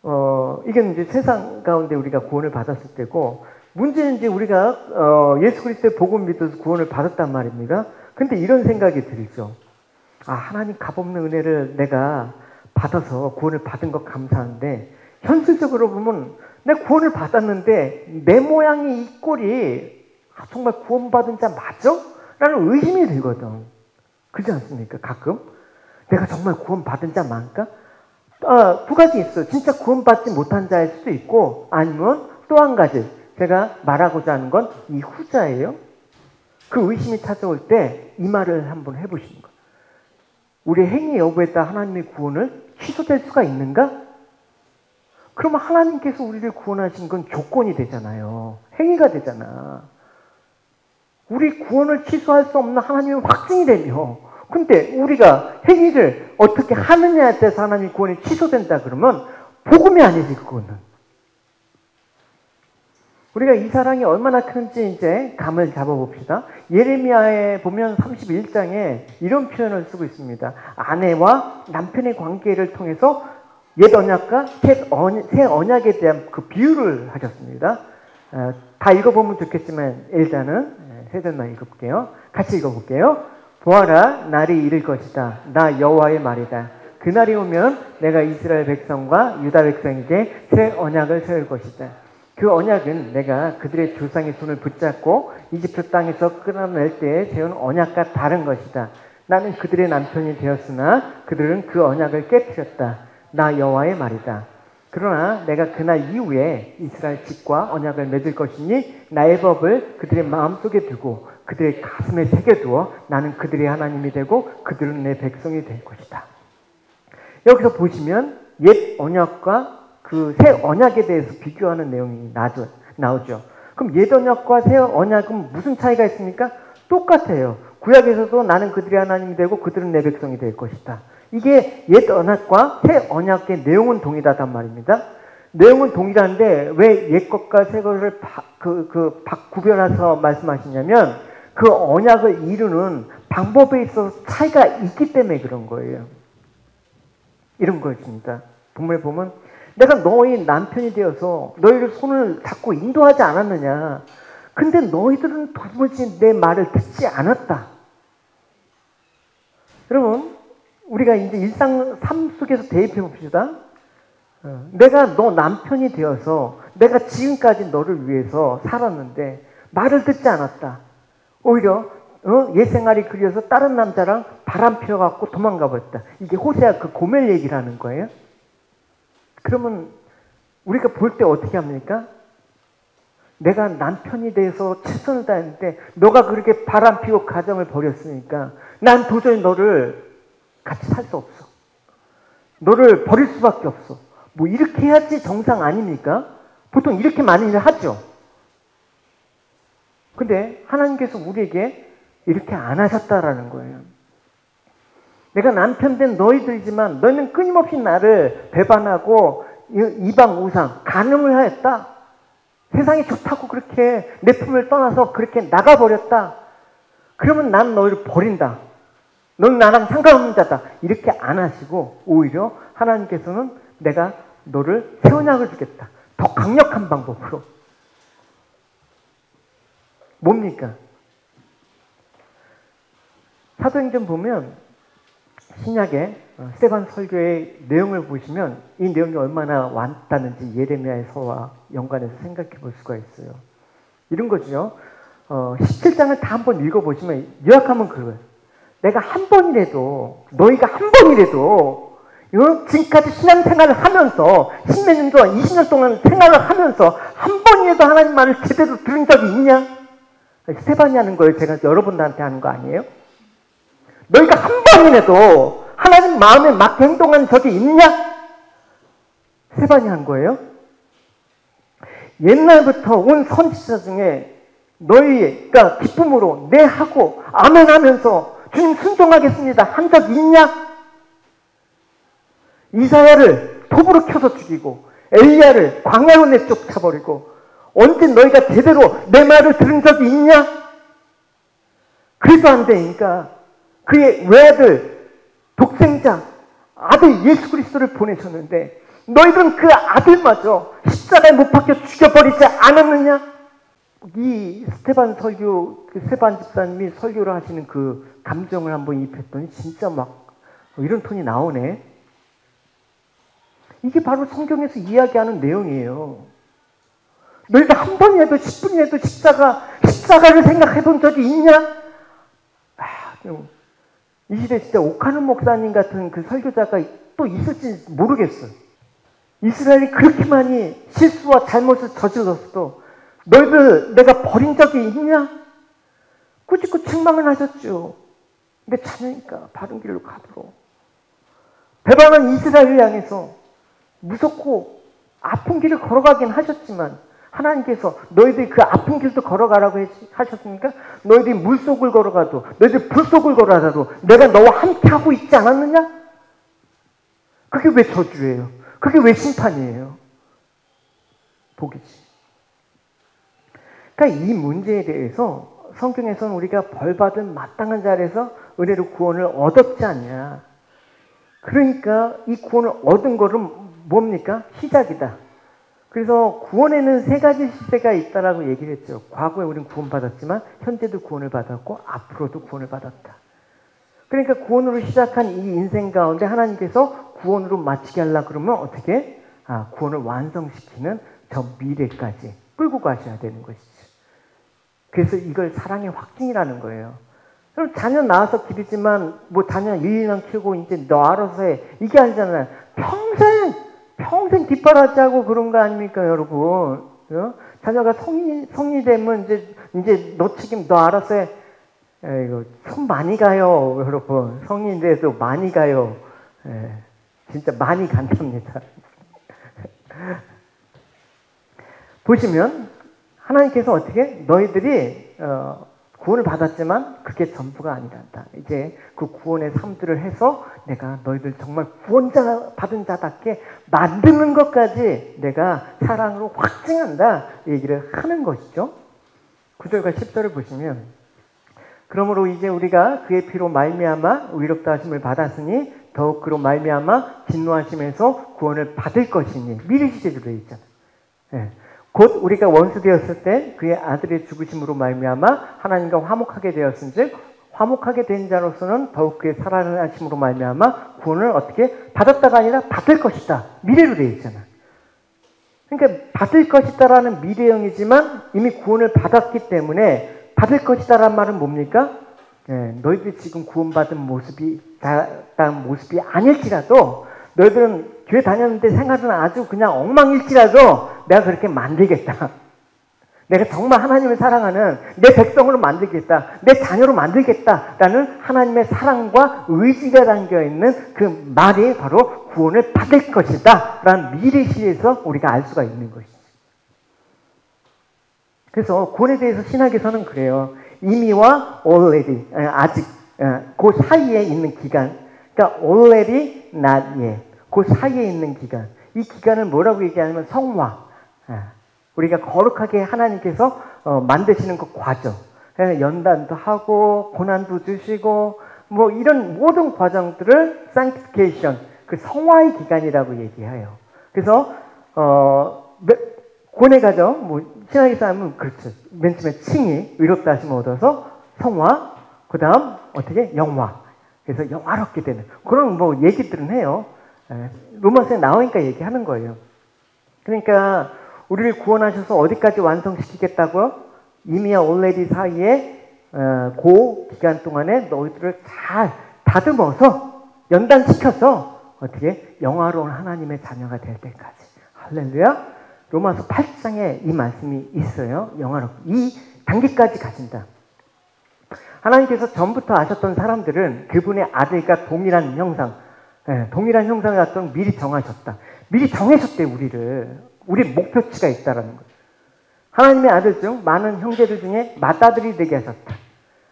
이건 이제 세상 가운데 우리가 구원을 받았을 때고 문제는 이제 우리가 예수 그리스도의 복음 믿어서 구원을 받았단 말입니다. 근데 이런 생각이 들죠. 아, 하나님 값없는 은혜를 내가 받아서 구원을 받은 것 감사한데 현실적으로 보면 내가 구원을 받았는데 내 모양이 이 꼴이 정말 구원받은 자 맞아? 라는 의심이 들거든. 그렇지 않습니까? 가끔 내가 정말 구원받은 자 맞을까? 두 가지 있어요. 진짜 구원받지 못한 자일 수도 있고 아니면 또 한 가지 제가 말하고자 하는 건 이 후자예요. 그 의심이 찾아올 때 이 말을 한번 해보시는 거예요. 우리의 행위 여부에 따라 하나님의 구원을 취소될 수가 있는가? 그러면 하나님께서 우리를 구원하신 건 조건이 되잖아요. 행위가 되잖아. 우리 구원을 취소할 수 없는 하나님의 확증이 되며 근데 우리가 행위를 어떻게 하느냐에 따라서 하나님의 구원이 취소된다 그러면 복음이 아니지 그거는. 우리가 이 사랑이 얼마나 큰지 이제 감을 잡아봅시다. 예레미야에 보면 31장에 이런 표현을 쓰고 있습니다. 아내와 남편의 관계를 통해서 옛 언약과 새 언약에 대한 그 비유를 하셨습니다. 다 읽어보면 좋겠지만 일단은 세 절만 읽어볼게요. 같이 읽어볼게요. 보아라, 날이 이를 것이다. 나 여호와의 말이다. 그날이 오면 내가 이스라엘 백성과 유다 백성에게 새 언약을 세울 것이다. 그 언약은 내가 그들의 조상의 손을 붙잡고 이집트 땅에서 끌어낼 때에 세운 언약과 다른 것이다. 나는 그들의 남편이 되었으나 그들은 그 언약을 깨뜨렸다. 나 여호와의 말이다. 그러나 내가 그날 이후에 이스라엘 집과 언약을 맺을 것이니 나의 법을 그들의 마음속에 두고 그들의 가슴에 새겨두어 나는 그들의 하나님이 되고 그들은 내 백성이 될 것이다. 여기서 보시면 옛 언약과 그 새 언약에 대해서 비교하는 내용이 나오죠. 그럼 옛 언약과 새 언약은 무슨 차이가 있습니까? 똑같아요. 구약에서도 나는 그들의 하나님이 되고 그들은 내 백성이 될 것이다. 이게 옛 언약과 새 언약의 내용은 동일하단 말입니다. 내용은 동일한데 왜 옛 것과 새 것을 구별해서 말씀하시냐면 그 언약을 이루는 방법에 있어서 차이가 있기 때문에 그런 거예요. 이런 것입니다. 본문에 보면 내가 너희 남편이 되어서 너희를 손을 잡고 인도하지 않았느냐. 근데 너희들은 도무지 내 말을 듣지 않았다. 여러분, 우리가 이제 일상 삶 속에서 대입해 봅시다. 내가 너 남편이 되어서 내가 지금까지 너를 위해서 살았는데 말을 듣지 않았다. 오히려 옛생활이 그리워서 다른 남자랑 바람 피워갖고 도망가 버렸다. 이게 호세아 그 고멜 얘기를 하는 거예요. 그러면 우리가 볼 때 어떻게 합니까? 내가 남편이 돼서 최선을 다했는데 너가 그렇게 바람 피우고 가정을 버렸으니까 난 도저히 너를 같이 살 수 없어. 너를 버릴 수밖에 없어. 뭐 이렇게 해야지 정상 아닙니까? 보통 이렇게 많이 하죠. 근데 하나님께서 우리에게 이렇게 안 하셨다라는 거예요. 내가 남편 된 너희들이지만 너희는 끊임없이 나를 배반하고 이방 우상, 간음을 하였다. 세상이 좋다고 그렇게 내 품을 떠나서 그렇게 나가버렸다. 그러면 난 너희를 버린다. 넌 나랑 상관없는 자다. 이렇게 안 하시고 오히려 하나님께서는 내가 너를 새 언약을 주겠다. 더 강력한 방법으로. 뭡니까? 사도행전 보면 신약의 스데반 설교의 내용을 보시면 이 내용이 얼마나 왔다는지 예레미야의 서와 연관해서 생각해 볼 수가 있어요. 이런 거죠. 17장을 다 한번 읽어보시면 요약하면 그거예요. 내가 한 번이라도 너희가 한 번이라도 지금까지 신앙생활을 하면서 10몇 년 동안 20년 동안 생활을 하면서 한 번이라도 하나님 말을 제대로 들은 적이 있냐? 스데반이 하는 거예요. 제가 여러분들한테 하는 거 아니에요? 너희가 한 번이라도 하나님 마음에 맞게 행동한 적이 있냐? 스데반이 한 거예요. 옛날부터 온 선지자 중에 너희가 기쁨으로 네 하고 아멘 하면서 주님 순종하겠습니다 한 적 있냐? 이사야를 톱으로 켜서 죽이고 엘리야를 광야로 내쫓아버리고 언제 너희가 제대로 내 말을 들은 적이 있냐? 그래도 안 되니까 그의 외아들, 독생자, 아들 예수 그리스도를 보내셨는데 너희들은 그 아들마저 십자가에 못 박혀 죽여버리지 않았느냐? 이 스데반 설교, 스데반 집사님이 설교를 하시는 그 감정을 한번 입혔더니 진짜 막 이런 톤이 나오네. 이게 바로 성경에서 이야기하는 내용이에요. 너희가 한 번이라도 10분이라도 십자가를 생각해 본 적이 있냐? 이 시대에 진짜 오카는 목사님 같은 그 설교자가 또 있을지 모르겠어요. 이스라엘이 그렇게 많이 실수와 잘못을 저질렀어도 너희들 내가 버린 적이 있냐? 꾸짖고 책망을 하셨죠. 내 자녀니까 바른 길로 가도록. 배반한 이스라엘을 향해서 무섭고 아픈 길을 걸어가긴 하셨지만 하나님께서 너희들이 그 아픈 길도 걸어가라고 하셨으니까 너희들이 물속을 걸어가도 너희들이 불속을 걸어가도 내가 너와 함께하고 있지 않았느냐? 그게 왜 저주예요? 그게 왜 심판이에요? 복이지. 그러니까 이 문제에 대해서 성경에서는 우리가 벌받은 마땅한 자리에서 은혜로 구원을 얻었지 않냐. 그러니까 이 구원을 얻은 거는 뭡니까? 시작이다. 그래서 구원에는 세 가지 시대가 있다라고 얘기를 했죠. 과거에 우리는 구원받았지만 현재도 구원을 받았고 앞으로도 구원을 받았다. 그러니까 구원으로 시작한 이 인생 가운데 하나님께서 구원으로 마치게 하려고 그러면 어떻게? 구원을 완성시키는 저 미래까지 끌고 가셔야 되는 것이죠. 그래서 이걸 사랑의 확증이라는 거예요. 그럼 자녀 낳아서 기르지만 뭐 자녀 1, 2년 키우고 이제 너 알아서 해. 이게 아니잖아요. 평생 뒷바라지하고 그런 거 아닙니까, 여러분? 자녀가 성인이 되면 이제 너 책임, 너 알아서 해. 이거 손 많이 가요, 여러분. 성인이 돼도 많이 가요. 진짜 많이 간답니다. 보시면 하나님께서 어떻게 너희들이 구원을 받았지만 그게 전부가 아니란다. 이제 그 구원의 삶들을 해서 내가 너희들 정말 구원자 받은 자답게 만드는 것까지 내가 사랑으로 확증한다. 이 얘기를 하는 것이죠. 9절과 10절을 보시면 그러므로 이제 우리가 그의 피로 말미암아 의롭다 하심을 받았으니 더욱 그로 말미암아 진노하심에서 구원을 받을 것이니 미리 시제로 되어 있잖아요. 곧 우리가 원수 되었을 때 그의 아들의 죽으심으로 말미암아 하나님과 화목하게 되었은즉 화목하게 된 자로서는 더욱 그의 살아나심으로 말미암아 구원을 어떻게 받았다가 아니라 받을 것이다. 미래로 되어 있잖아요. 그러니까 받을 것이다라는 미래형이지만 이미 구원을 받았기 때문에 받을 것이다라는 말은 뭡니까? 너희들이 지금 구원받은 모습이 아닐지라도 너희들은 교회 다녔는데 생활은 아주 그냥 엉망일지라도 내가 그렇게 만들겠다. 내가 정말 하나님을 사랑하는 내 백성으로 만들겠다. 내 자녀로 만들겠다라는 하나님의 사랑과 의지가 담겨있는 그 말이 바로 구원을 받을 것이다 라는 미래시에서 우리가 알 수가 있는 것이죠. 그래서 구원에 대해서 신학에서는 그래요. 이미와 already, 아직, 그 사이에 있는 기간. 그러니까 already, not yet. 그 사이에 있는 기간. 이 기간을 뭐라고 얘기하냐면 성화. 우리가 거룩하게 하나님께서 만드시는 그 과정. 연단도 하고, 고난도 주시고, 뭐 이런 모든 과정들을 sanctification, 그 성화의 기간이라고 얘기해요. 그래서, 구원의 과정, 신학에서 하면 그렇죠. 맨 처음에 칭의, 의롭다 하심을 얻어서 성화, 그 다음 어떻게? 영화. 그래서 영화롭게 되는 그런 얘기들은 해요. 로마서에 나오니까 얘기하는 거예요. 그러니까 우리를 구원하셔서 어디까지 완성시키겠다고요? 이미와 already 사이에 그 기간 동안에 너희들을 잘 다듬어서 연단시켜서 어떻게? 영화로운 하나님의 자녀가 될 때까지. 할렐루야. 로마서 8장에 이 말씀이 있어요. 영화로 이 단계까지 가신다. 하나님께서 전부터 아셨던 사람들은 그분의 아들과 동일한 형상, 동일한 형상을 갖던 미리 정하셨다. 미리 정하셨대 우리 목표치가 있다라는 거예요. 하나님의 아들 중 많은 형제들 중에 맏아들이 되게 하셨다.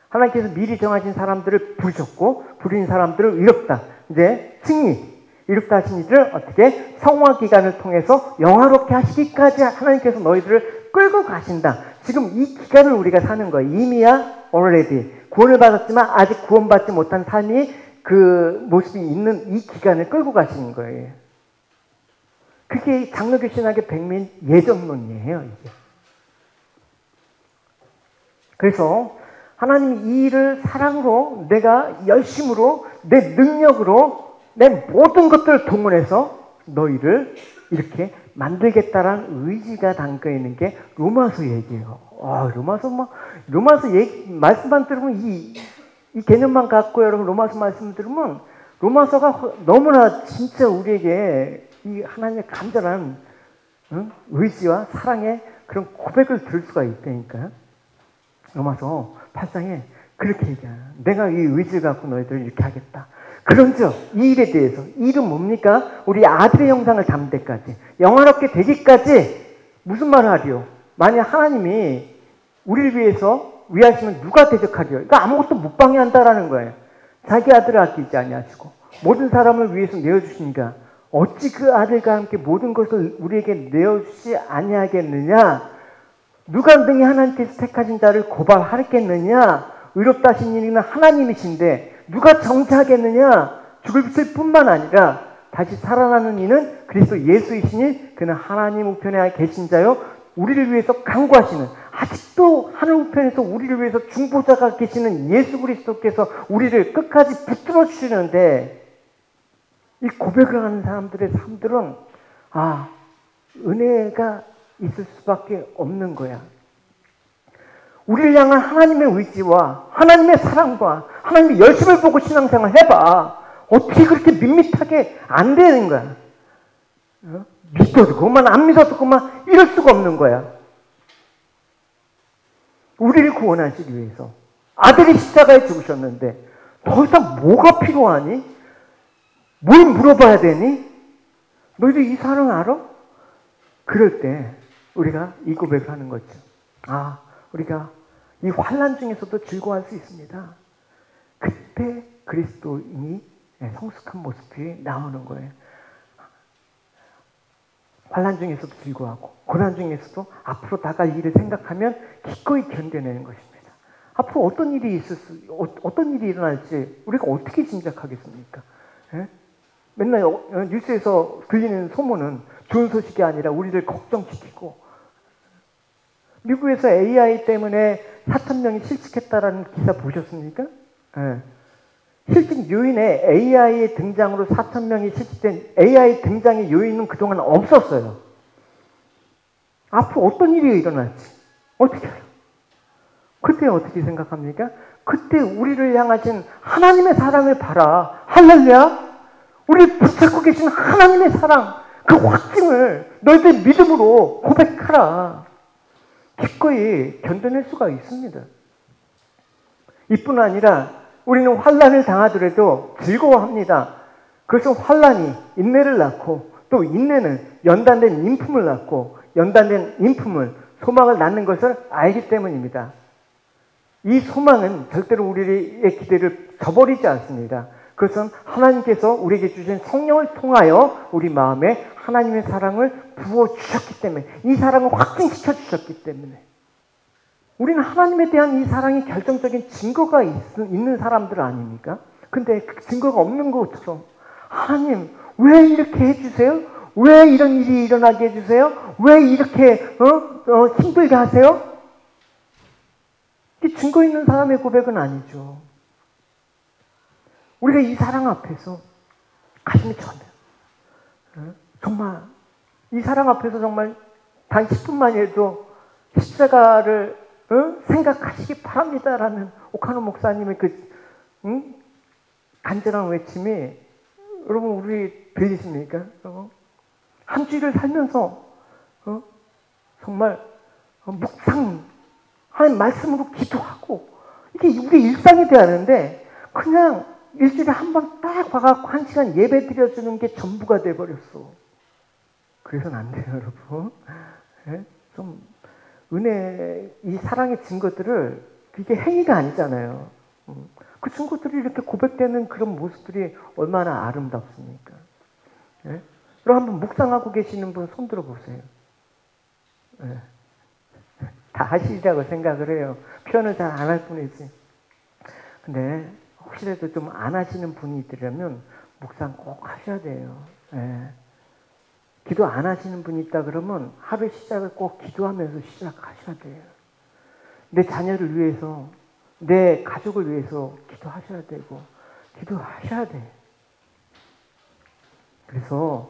하나님께서 미리 정하신 사람들을 부르셨고 부르신 사람들을 의롭다. 이제 승리. 이롭다 하신 이들을 어떻게 성화 기간을 통해서 영화롭게 하시기까지 하나님께서 너희들을 끌고 가신다. 지금 이 기간을 우리가 사는 거예요. 이미야 already. 구원을 받았지만 아직 구원받지 못한 삶이 그 모습이 있는 이 기간을 끌고 가시는 거예요. 그게 장로교 신학의 백민 예정론이에요. 이게. 그래서 하나님이 이 일을 사랑으로 내가 열심으로 내 능력으로 내 모든 것들을 동원해서 너희를 이렇게 만들겠다라는 의지가 담겨있는 게 로마서 얘기예요. 로마서 얘기, 말씀만 들으면 이 개념만 갖고 여러분 로마서 말씀 들으면 로마서가 너무나 진짜 우리에게 이 하나님의 간절한 의지와 사랑의 그런 고백을 들을 수가 있다니까요. 로마서 8장에 그렇게 얘기해요. 내가 이 의지를 갖고 너희들을 이렇게 하겠다. 그런즉 이 일에 대해서 이 일은 뭡니까? 우리 아들의 형상을 담을 때까지 영화롭게 되기까지 무슨 말을 하리요? 만약 하나님이 우리를 위해서 위하시면 누가 대적하리요? 그러니까 아무것도 못 방해한다라는 거예요. 자기 아들을 아끼지 아니하시고 모든 사람을 위해서 내어주시니까 어찌 그 아들과 함께 모든 것을 우리에게 내어주지 아니하겠느냐? 누가 능히 하나님께서 택하신 자를 고발하겠느냐? 의롭다 하신 이는 하나님이신데 누가 정죄하겠느냐? 죽을 뿐만 아니라 다시 살아나는 이는 그리스도 예수이시니 그는 하나님 우편에 계신 자요 우리를 위해서 간구하시는 아직도 하늘 우편에서 우리를 위해서 중보자가 계시는 예수 그리스도께서 우리를 끝까지 붙들어 주시는데 이 고백을 하는 사람들의 삶들은 은혜가 있을 수밖에 없는 거야. 우리를 향한 하나님의 의지와 하나님의 사랑과 하나님의 열심을 보고 신앙생활 해봐. 어떻게 그렇게 밋밋하게 안 되는 거야. 믿어도 그만, 안 믿어도 그만, 이럴 수가 없는 거야. 우리를 구원하시기 위해서 아들이 십자가에 죽으셨는데 더 이상 뭐가 필요하니? 뭘 물어봐야 되니? 너희들 이 사랑 알아? 그럴 때 우리가 이 고백을 하는 거죠. 아, 우리가 이 환난 중에서도 즐거워할 수 있습니다. 그때 그리스도인이 성숙한 모습이 나오는 거예요. 환난 중에서도 즐거워하고 고난 중에서도 앞으로 나갈 일을 생각하면 기꺼이 견뎌내는 것입니다. 앞으로 어떤 일이 어떤 일이 일어날지 우리가 어떻게 짐작하겠습니까? 예? 맨날 뉴스에서 들리는 소문은 좋은 소식이 아니라 우리를 걱정시키고, 미국에서 AI 때문에 4,000명이 실직했다라는 기사 보셨습니까? 예. 실직 요인에 AI의 등장으로 4,000명이 실직된 AI 등장의 요인은 그동안 없었어요. 앞으로 어떤 일이 일어날지 어떻게 알아요? 그때 어떻게 생각합니까? 그때 우리를 향하신 하나님의 사랑을 봐라. 할렐루야. 우리를 붙잡고 계신 하나님의 사랑, 그 확증을 너희들 믿음으로 고백하라. 기꺼이 견뎌낼 수가 있습니다. 이뿐 아니라 우리는 환난을 당하더라도 즐거워합니다. 그래서 환난이 인내를 낳고, 또 인내는 연단된 인품을 낳고, 연단된 인품은 소망을 낳는 것을 알기 때문입니다. 이 소망은 절대로 우리의 기대를 저버리지 않습니다. 그것은 하나님께서 우리에게 주신 성령을 통하여 우리 마음에 하나님의 사랑을 부어주셨기 때문에, 이 사랑을 확증시켜 주셨기 때문에, 우리는 하나님에 대한 이 사랑이 결정적인 증거가 있는 사람들 아닙니까? 근데 그 증거가 없는 것처럼, 하나님 왜 이렇게 해주세요? 왜 이런 일이 일어나게 해주세요? 왜 이렇게 힘들게 하세요? 이게 증거 있는 사람의 고백은 아니죠. 우리가 이 사랑 앞에서 가슴이 쳐요. 정말 이 사랑 앞에서 정말 단 10분만이라도 십자가를 생각하시기 바랍니다라는 오카노 목사님의 그 간절한 외침이 여러분 우리 들리십니까? 한 주일을 살면서 정말 묵상 하나님 말씀으로 기도하고 이게 우리 일상이 되었는데, 그냥 일주일에 한 번 딱 와갖고 1시간 예배 드려주는 게 전부가 돼버렸어. 그래서는 안 돼요, 여러분. 네? 좀 은혜, 이 사랑의 증거들을, 그게 행위가 아니잖아요. 그 증거들이 이렇게 고백되는 그런 모습들이 얼마나 아름답습니까? 네? 그럼 한번 묵상하고 계시는 분 손 들어보세요. 네. 다 하시리라고 생각을 해요. 표현을 잘 안 할 뿐이지. 근데 혹시라도 좀 안 하시는 분이 있더라면 묵상 꼭 하셔야 돼요. 네. 기도 안 하시는 분이 있다 그러면 하루 시작을 꼭 기도하면서 시작하셔야 돼요. 내 자녀를 위해서, 내 가족을 위해서 기도하셔야 되고, 기도하셔야 돼요. 그래서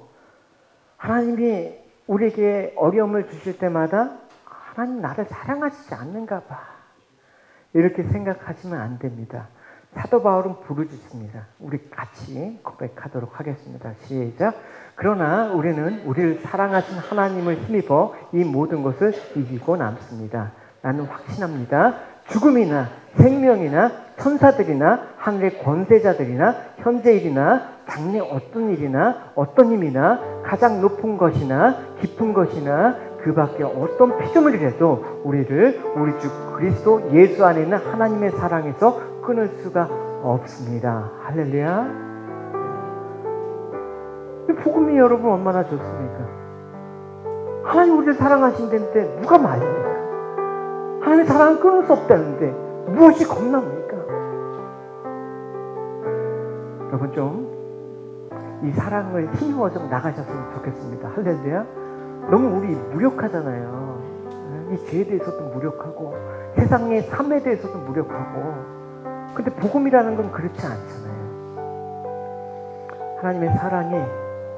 하나님이 우리에게 어려움을 주실 때마다 하나님 나를 사랑하시지 않는가 봐, 이렇게 생각하시면 안 됩니다. 사도 바울은 부르짖습니다. 우리 같이 고백하도록 하겠습니다. 시작. 그러나 우리는 우리를 사랑하신 하나님을 힘입어 이 모든 것을 이기고 남습니다. 나는 확신합니다. 죽음이나 생명이나 천사들이나 하늘의 권세자들이나 현재일이나 장래 어떤 일이나 어떤 힘이나 가장 높은 것이나 깊은 것이나 그 밖에 어떤 피조물이라도 우리를 우리 주 그리스도 예수 안에 있는 하나님의 사랑에서 끊을 수가 없습니다. 할렐루야. 복음이 여러분 얼마나 좋습니까? 하나님 우리를 사랑하신다는데 누가 말립니까? 하나님의 사랑은 끊을 수 없다는데 무엇이 겁납니까? 여러분 좀 이 사랑을 힘입어 좀 나가셨으면 좋겠습니다. 할렐루야. 너무 우리 무력하잖아요. 이 죄에 대해서도 무력하고 세상의 삶에 대해서도 무력하고. 근데 복음이라는 건 그렇지 않잖아요. 하나님의 사랑이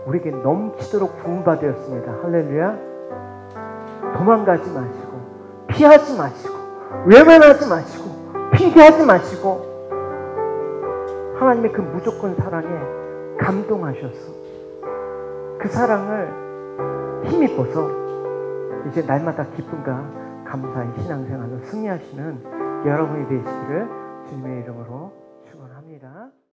우리에게 넘치도록 부음받았습니다. 할렐루야. 도망가지 마시고, 피하지 마시고, 외면하지 마시고, 핑계하지 마시고, 하나님의 그 무조건 사랑에 감동하셨어. 그 사랑을 힘입어서 이제 날마다 기쁨과 감사의 신앙생활로 승리하시는 여러분이 되시기를 주님의 이름으로